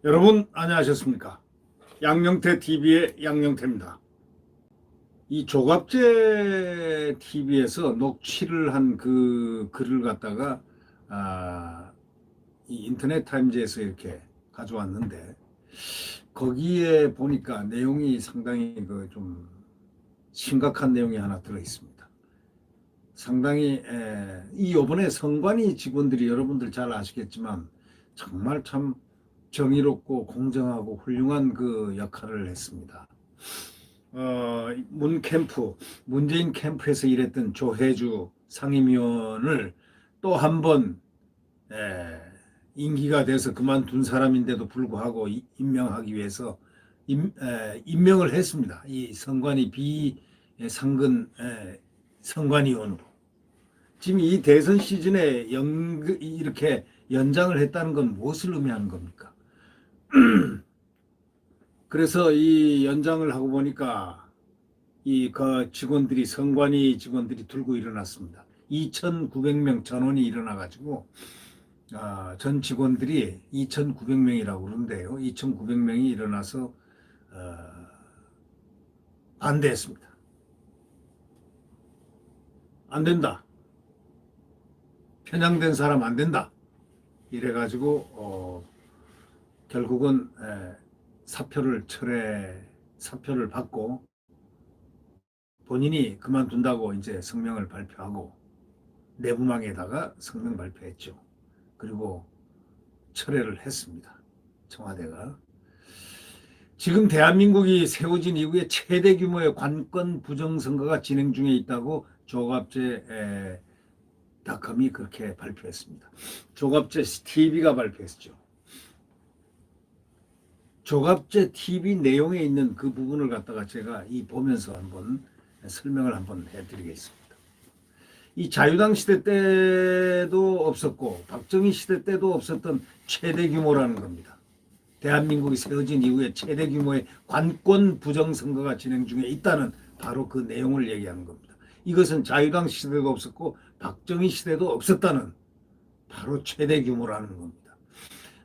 여러분 안녕하셨습니까? 양영태 TV의 양영태입니다. 이 조갑제 TV에서 녹취를 한 그 글을 갖다가 이 인터넷 타임즈에서 이렇게 가져왔는데, 거기에 보니까 내용이 상당히 좀 심각한 내용이 하나 들어 있습니다. 상당히 이 요번에 선관위 직원들이 여러분들 잘 아시겠지만 정말 참 정의롭고 공정하고 훌륭한 그 역할을 했습니다. 문재인 캠프에서 일했던 조혜주 상임위원을 또 한 번 임기가 돼서 그만둔 사람인데도 불구하고 임명하기 위해서 임명을 했습니다. 이 선관위 비상근 선관위원으로. 지금 이 대선 시즌에 이렇게 연장을 했다는 건 무엇을 의미하는 겁니까? 그래서 이 연장을 하고 보니까 그 직원들이, 선관위 직원들이 들고 일어났습니다. 2,900명 전원이 일어나가지고 전 직원들이 2,900명이라고 그러는데요. 2,900명이 일어나서 반대했습니다. 안 된다. 편향된 사람 안 된다. 이래가지고 결국은 사표를 받고 본인이 그만둔다고 이제 성명을 발표하고 내부망에다가 성명 발표했죠. 그리고 철회를 했습니다. 청와대가. 지금 대한민국이 세워진 이후에 최대 규모의 관건 부정선거가 진행 중에 있다고 조갑제 닷컴이 그렇게 발표했습니다. 조갑제 TV가 발표했죠. 조갑제 TV 내용에 있는 그 부분을 갖다가 제가 보면서 한번 설명을 한번 해드리겠습니다. 이 자유당 시대 때도 없었고 박정희 시대 때도 없었던 최대 규모라는 겁니다. 대한민국이 세워진 이후에 최대 규모의 관권 부정선거가 진행 중에 있다는 바로 그 내용을 얘기하는 겁니다. 이것은 자유당 시대도 없었고 박정희 시대도 없었다는 바로 최대 규모라는 겁니다.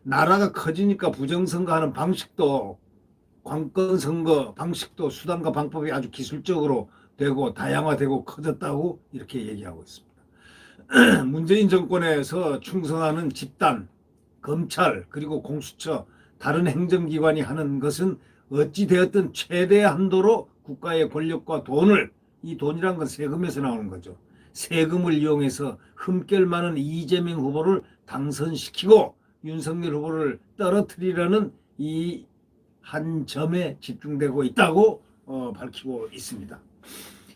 나라가 커지니까 부정선거하는 방식도, 관건선거 방식도, 수단과 방법이 아주 기술적으로 되고 다양화되고 커졌다고 이렇게 얘기하고 있습니다. 문재인 정권에서 충성하는 집단, 검찰, 그리고 공수처, 다른 행정기관이 하는 것은 어찌되었든 최대 한도로 국가의 권력과 돈을, 이 돈이란 건 세금에서 나오는 거죠. 세금을 이용해서 흠결 많은 이재명 후보를 당선시키고 윤석열 후보를 떨어뜨리려는 이 한 점에 집중되고 있다고 밝히고 있습니다.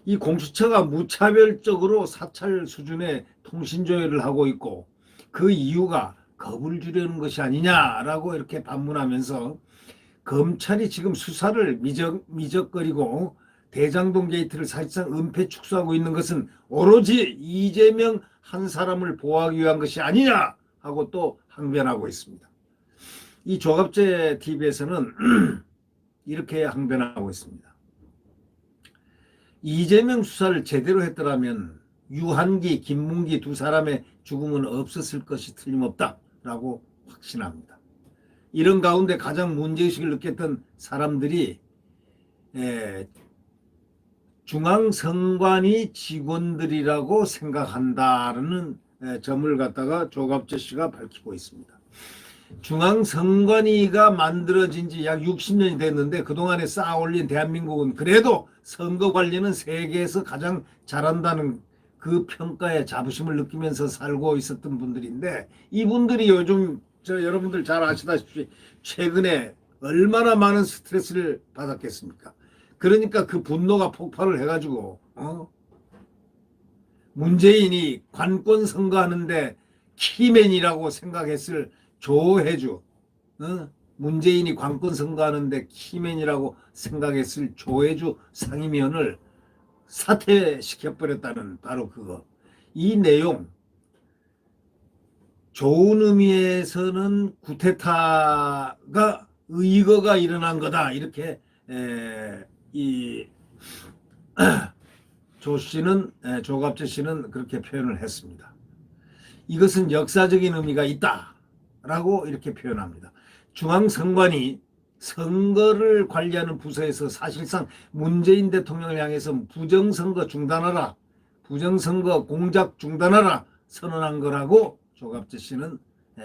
이 공수처가 무차별적으로 사찰 수준의 통신 조회를 하고 있고, 그 이유가 겁을 주려는 것이 아니냐라고 이렇게 반문하면서, 검찰이 지금 수사를 미적거리고 대장동 게이트를 사실상 은폐 축소하고 있는 것은 오로지 이재명 한 사람을 보호하기 위한 것이 아니냐 하고 또 항변하고 있습니다. 이 조갑제 TV에서는 이렇게 항변하고 있습니다. 이재명 수사를 제대로 했더라면 유한기, 김문기 두 사람의 죽음은 없었을 것이 틀림없다라고 확신합니다. 이런 가운데 가장 문제의식을 느꼈던 사람들이 중앙선관위 직원들이라고 생각한다는 점을 갖다가 조갑제 씨가 밝히고 있습니다. 중앙선관위가 만들어진 지 약 60년이 됐는데 그동안에 쌓아 올린 대한민국은 그래도 선거 관리는 세계에서 가장 잘한다는 그 평가에 자부심을 느끼면서 살고 있었던 분들인데, 이분들이 요즘 여러분들 잘 아시다시피 최근에 얼마나 많은 스트레스를 받았겠습니까? 그러니까 그 분노가 폭발을 해가지고 문재인이 관권 선거하는데 키맨이라고 생각했을 조혜주, 문재인이 관권 선거하는데 키맨이라고 생각했을 조혜주 상임위원을 사퇴시켜버렸다는 바로 그거. 이 내용, 좋은 의미에서는 구테타가 의거가 일어난 거다, 이렇게 이 조갑재 씨는 그렇게 표현을 했습니다. 이것은 역사적인 의미가 있다라고 이렇게 표현합니다. 중앙선관위 선거를 관리하는 부서에서 사실상 문재인 대통령을 향해서 부정선거 중단하라, 부정선거 공작 중단하라 선언한 거라고 조갑재 씨는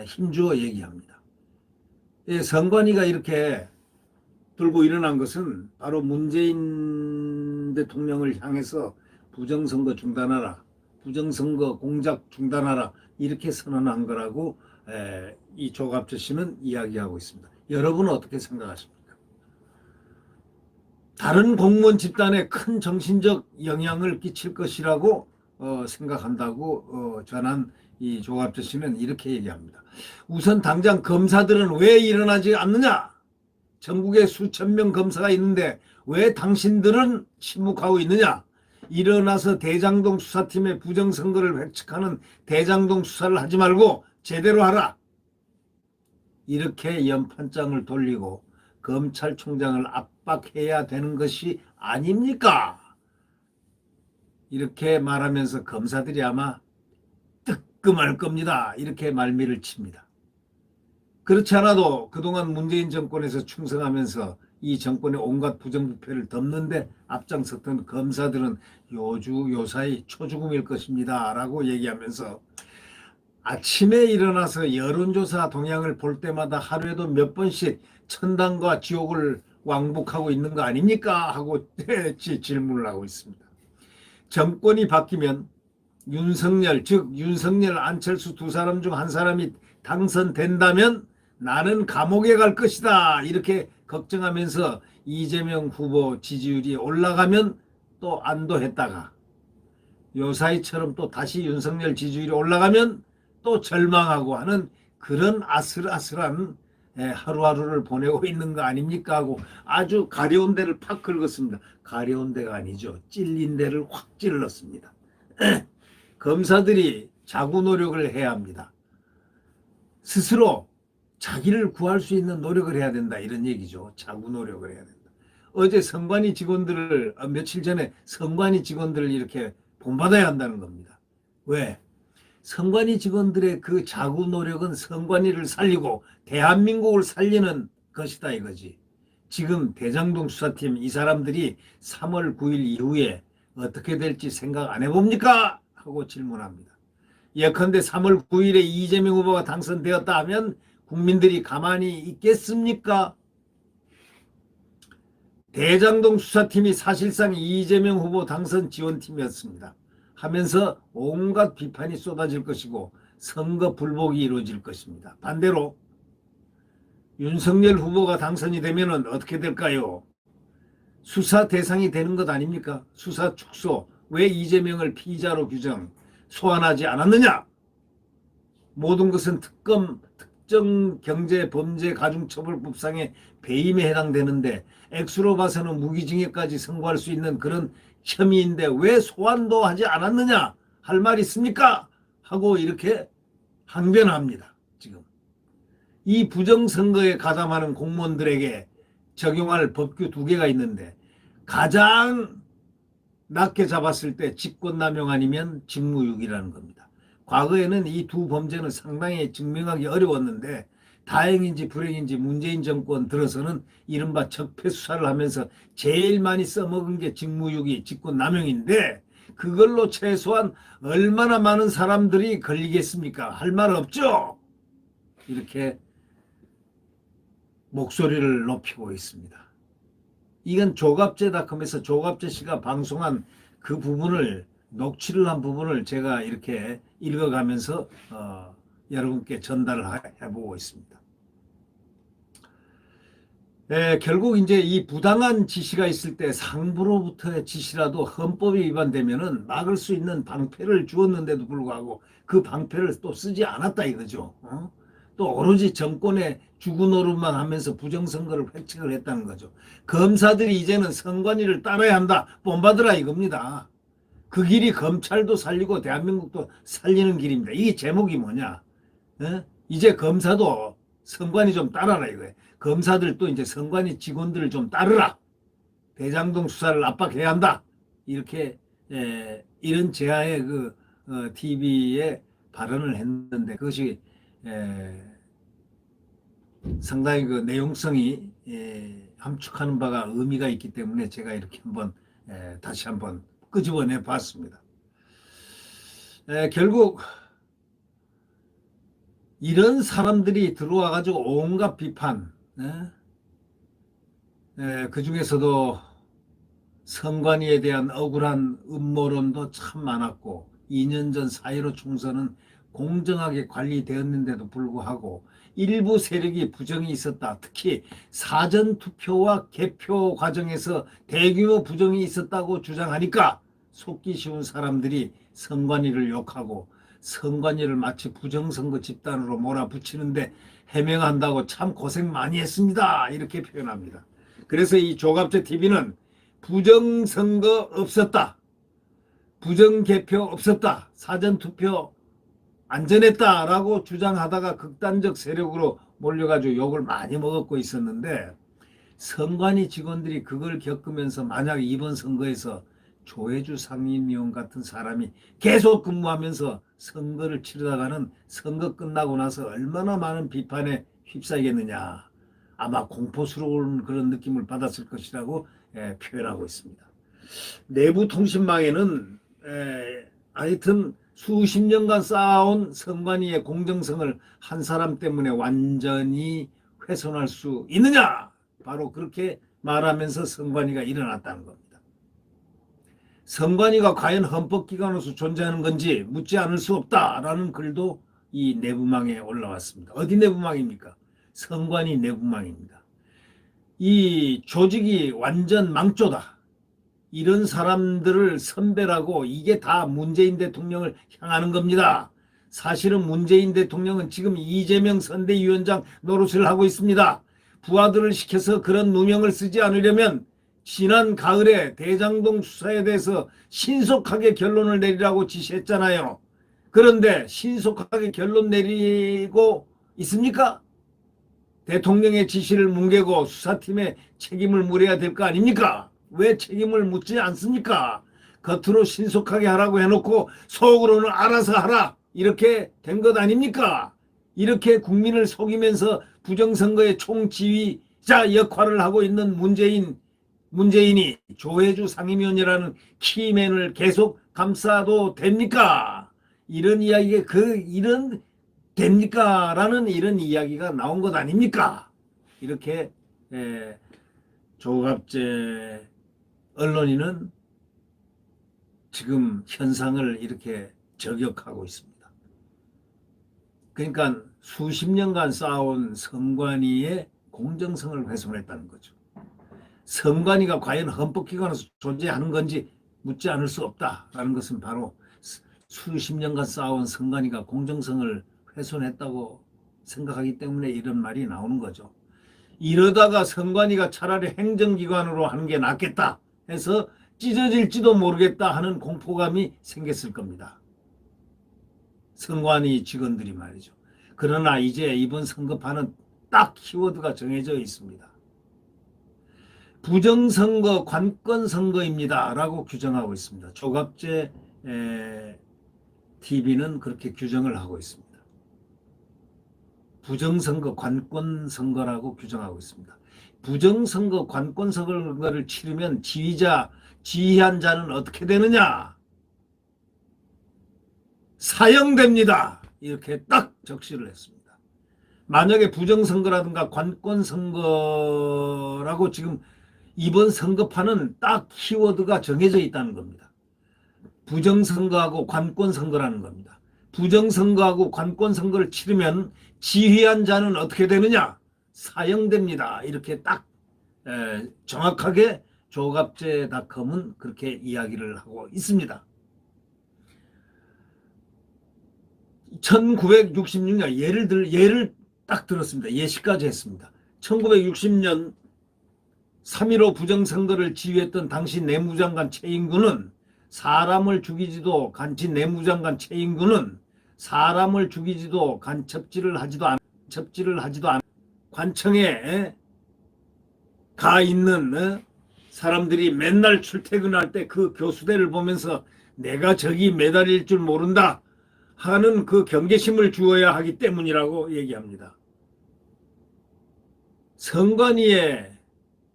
힘주어 얘기합니다. 선관위가 이렇게 들고 일어난 것은 바로 문재인 대통령을 향해서 부정선거 중단하라, 부정선거 공작 중단하라 이렇게 선언한 거라고 이 조갑재 씨는 이야기하고 있습니다. 여러분은 어떻게 생각하십니까? 다른 공무원 집단에 큰 정신적 영향을 끼칠 것이라고 생각한다고 전한 이 조갑재 씨는 이렇게 얘기합니다. 우선 당장 검사들은 왜 일어나지 않느냐? 전국에 수천 명 검사가 있는데 왜 당신들은 침묵하고 있느냐? 일어나서 대장동 수사팀의 부정선거를 획책하는 대장동 수사를 하지 말고 제대로 하라. 이렇게 연판장을 돌리고 검찰총장을 압박해야 되는 것이 아닙니까? 이렇게 말하면서 검사들이 아마 뜨끔할 겁니다. 이렇게 말미를 칩니다. 그렇지 않아도 그동안 문재인 정권에서 충성하면서 이 정권의 온갖 부정부패를 덮는데 앞장섰던 검사들은 요사이 초죽음일 것입니다 라고 얘기하면서 아침에 일어나서 여론조사 동향을 볼 때마다 하루에도 몇 번씩 천당과 지옥을 왕복하고 있는 거 아닙니까? 하고 질문을 하고 있습니다. 정권이 바뀌면 윤석열, 안철수 두 사람 중 한 사람이 당선된다면 나는 감옥에 갈 것이다. 이렇게 걱정하면서 이재명 후보 지지율이 올라가면 또 안도했다가 요사이처럼 또 다시 윤석열 지지율이 올라가면 또 절망하고 하는 그런 아슬아슬한 하루하루를 보내고 있는 거 아닙니까? 하고 아주 가려운 데를 팍 긁었습니다. 가려운 데가 아니죠. 찔린 데를 확 찔렀습니다. 검사들이 자구 노력을 해야 합니다. 스스로 자기를 구할 수 있는 노력을 해야 된다 이런 얘기죠. 자구 노력을 해야 된다. 어제 며칠 전에 선관위 직원들을 이렇게 본받아야 한다는 겁니다. 왜? 선관위 직원들의 그 자구 노력은 선관위를 살리고 대한민국을 살리는 것이다 이거지. 지금 대장동 수사팀 이 사람들이 3월 9일 이후에 어떻게 될지 생각 안 해봅니까? 하고 질문합니다. 예컨대 3월 9일에 이재명 후보가 당선되었다 하면 국민들이 가만히 있겠습니까? 대장동 수사팀이 사실상 이재명 후보 당선 지원팀이었습니다. 하면서 온갖 비판이 쏟아질 것이고 선거 불복이 이루어질 것입니다. 반대로 윤석열 후보가 당선이 되면 어떻게 될까요? 수사 대상이 되는 것 아닙니까? 수사 축소, 왜 이재명을 피의자로 소환하지 않았느냐? 모든 것은 특정경제범죄가중처벌법상의 배임에 해당되는데 액수로 봐서는 무기징역까지 선고할 수 있는 그런 혐의인데 왜 소환도 하지 않았느냐? 할 말 있습니까? 하고 이렇게 항변합니다. 지금 이 부정선거에 가담하는 공무원들에게 적용할 법규 2개가 있는데 가장 낮게 잡았을 때 직권남용 아니면 직무유기라는 겁니다. 과거에는 이 두 범죄는 상당히 증명하기 어려웠는데 다행인지 불행인지 문재인 정권 들어서는 이른바 적폐수사를 하면서 제일 많이 써먹은 게 직무유기, 직권남용인데 그걸로 최소한 얼마나 많은 사람들이 걸리겠습니까? 할 말 없죠? 이렇게 목소리를 높이고 있습니다. 이건 조갑재닷컴에서 조갑재 씨가 방송한 그 부분을 녹취를 한 부분을 제가 이렇게 읽어가면서 여러분께 전달을 해보고 있습니다. 결국 이제 이 부당한 지시가 있을 때 상부로부터의 지시라도 헌법이 위반되면은 막을 수 있는 방패를 주었는데도 불구하고 그 방패를 또 쓰지 않았다 이거죠. 또 오로지 정권의 주구노릇만 하면서 부정선거를 획책을 했다는 거죠. 검사들이 이제는 선관위를 따라야 한다. 본받으라 이겁니다. 그 길이 검찰도 살리고 대한민국도 살리는 길입니다. 이게 제목이 뭐냐? 이제 검사도 선관위 좀 따라라 이거예요. 검사들도 이제 선관위 직원들을 좀 따르라. 대장동 수사를 압박해야 한다. 이렇게 이런 제아의 TV에 발언을 했는데 그것이 상당히 그 내용성이 함축하는 바가 의미가 있기 때문에 제가 이렇게 한번 다시 한번 끄집어내 봤습니다. 결국 이런 사람들이 들어와 가지고 온갖 비판, 그 중에서도 선관위에 대한 억울한 음모론도 참 많았고 2년 전 4.15 총선은 공정하게 관리되었는데도 불구하고 일부 세력이 부정이 있었다. 특히 사전투표와 개표 과정에서 대규모 부정이 있었다고 주장하니까 속기 쉬운 사람들이 선관위를 욕하고 선관위를 마치 부정선거 집단으로 몰아붙이는데 해명한다고 참 고생 많이 했습니다. 이렇게 표현합니다. 그래서 이 조갑제 TV는 부정선거 없었다. 부정개표 없었다. 사전투표 안전했다라고 주장하다가 극단적 세력으로 몰려가지고 욕을 많이 먹었고 있었는데 선관위 직원들이 그걸 겪으면서 만약 이번 선거에서 조혜주 상임위원 같은 사람이 계속 근무하면서 선거를 치르다가는 선거 끝나고 나서 얼마나 많은 비판에 휩싸이겠느냐. 아마 공포스러운 그런 느낌을 받았을 것이라고 표현하고 있습니다. 내부 통신망에는 하여튼 수십 년간 쌓아온 선관위의 공정성을 한 사람 때문에 완전히 훼손할 수 있느냐? 바로 그렇게 말하면서 선관위가 일어났다는 겁니다. 선관위가 과연 헌법기관으로서 존재하는 건지 묻지 않을 수 없다라는 글도 이 내부망에 올라왔습니다. 어디 내부망입니까? 선관위 내부망입니다. 이 조직이 완전 망조다. 이런 사람들을 선별하고 이게 다 문재인 대통령을 향하는 겁니다. 사실은 문재인 대통령은 지금 이재명 선대위원장 노릇을 하고 있습니다. 부하들을 시켜서 그런 누명을 쓰지 않으려면 지난 가을에 대장동 수사에 대해서 신속하게 결론을 내리라고 지시했잖아요. 그런데 신속하게 결론 내리고 있습니까? 대통령의 지시를 뭉개고 수사팀에 책임을 물어야 될 거 아닙니까? 왜 책임을 묻지 않습니까? 겉으로 신속하게 하라고 해놓고 속으로는 알아서 하라 이렇게 된 것 아닙니까? 이렇게 국민을 속이면서 부정선거의 총지휘자 역할을 하고 있는 문재인이 조혜주 상임위원이라는 키맨을 계속 감싸도 됩니까? 이런 이야기가 이런 됩니까? 라는 이런 이야기가 나온 것 아닙니까? 이렇게 조갑제 언론인은 지금 현상을 이렇게 저격하고 있습니다. 그러니까 수십 년간 쌓아온 선관위의 공정성을 훼손했다는 거죠. 선관위가 과연 헌법기관으로서 존재하는 건지 묻지 않을 수 없다라는 것은 바로 수십 년간 쌓아온 선관위가 공정성을 훼손했다고 생각하기 때문에 이런 말이 나오는 거죠. 이러다가 선관위가 차라리 행정기관으로 하는 게 낫겠다 해서 찢어질지도 모르겠다 하는 공포감이 생겼을 겁니다. 선관위 직원들이 말이죠. 그러나 이제 이번 선거판은 딱 키워드가 정해져 있습니다. 부정선거, 관건선거입니다 라고 규정하고 있습니다. 조갑제 TV는 그렇게 규정을 하고 있습니다. 부정선거, 관건선거라고 규정하고 있습니다. 부정선거, 관건선거를 치르면 지휘한 자는 어떻게 되느냐? 사형됩니다. 이렇게 딱 적시를 했습니다. 만약에 부정선거라든가 관건선거라고 지금 이번 선거판은 딱 키워드가 정해져 있다는 겁니다. 부정선거하고 관건선거라는 겁니다. 부정선거하고 관건선거를 치르면 지휘한 자는 어떻게 되느냐? 사형됩니다. 이렇게 딱 정확하게 조갑제닷컴은 그렇게 이야기를 하고 있습니다. 1966년 예를 딱 들었습니다. 예시까지 했습니다. 1960년 3.15 부정선거를 지휘했던 당시 내무장관 최인구는 사람을 죽이지도 내무장관 최인구는 사람을 죽이지도 첩질을 하지도 않 관청에 가 있는 사람들이 맨날 출퇴근할 때 그 교수대를 보면서 내가 저기 매달릴 줄 모른다 하는 그 경계심을 주어야 하기 때문이라고 얘기합니다. 선관위에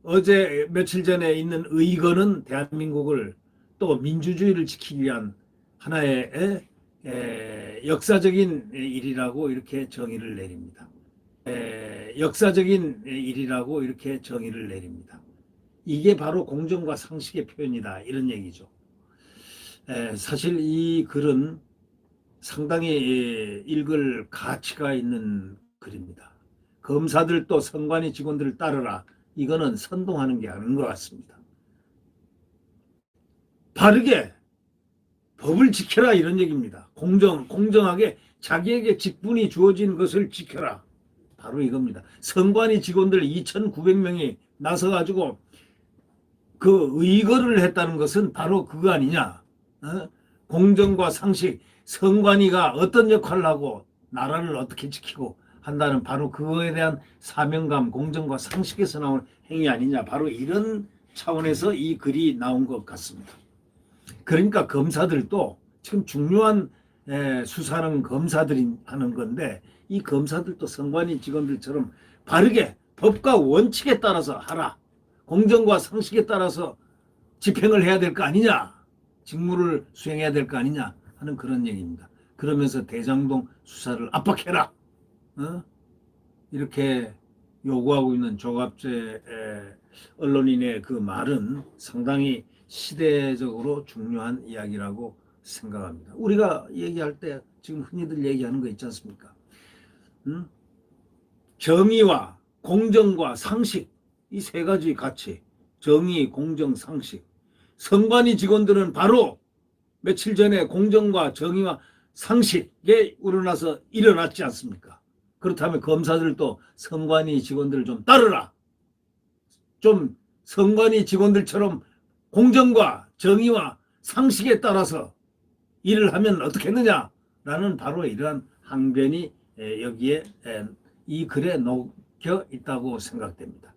어제 며칠 전에 있는 의거는 대한민국을 또 민주주의를 지키기 위한 하나의 역사적인 일이라고 이렇게 정의를 내립니다. 역사적인 일이라고 이렇게 정의를 내립니다. 이게 바로 공정과 상식의 표현이다 이런 얘기죠. 사실 이 글은 상당히 읽을 가치가 있는 글입니다. 검사들도 선관위 직원들을 따르라. 이거는 선동하는 게 아닌 것 같습니다. 바르게 법을 지켜라 이런 얘기입니다. 공정하게 자기에게 직분이 주어진 것을 지켜라. 바로 이겁니다. 선관위 직원들 2,900명이 나서가지고 그 의거를 했다는 것은 바로 그거 아니냐. 공정과 상식, 선관위가 어떤 역할을 하고 나라를 어떻게 지키고 한다는 바로 그거에 대한 사명감, 공정과 상식에서 나온 행위 아니냐. 바로 이런 차원에서 이 글이 나온 것 같습니다. 그러니까 검사들도 지금 중요한 수사는 검사들이 하는 건데 이 검사들도 선관위 직원들처럼 바르게 법과 원칙에 따라서 하라. 공정과 상식에 따라서 집행을 해야 될 거 아니냐. 직무를 수행해야 될 거 아니냐 하는 그런 얘기입니다. 그러면서 대장동 수사를 압박해라. 이렇게 요구하고 있는 조갑재 언론인의 그 말은 상당히 시대적으로 중요한 이야기라고 생각합니다. 우리가 얘기할 때 지금 흔히들 얘기하는 거 있지 않습니까? 정의와 공정과 상식 이 세 가지 가치 정의, 공정, 상식 선관위 직원들은 바로 며칠 전에 공정과 정의와 상식에 우러나서 일어났지 않습니까? 그렇다면 검사들도 선관위 직원들을 좀 따르라. 좀 선관위 직원들처럼 공정과 정의와 상식에 따라서 일을 하면 어떻겠느냐라는 바로 이러한 항변이 여기에 이 글에 녹여 있다고 생각됩니다.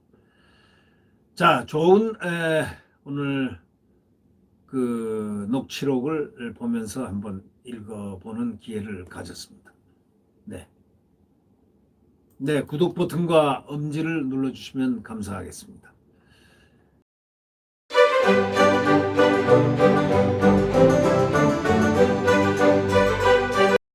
자, 좋은 오늘 그 녹취록을 보면서 한번 읽어보는 기회를 가졌습니다. 네. 네, 구독 버튼과 엄지를 눌러주시면 감사하겠습니다.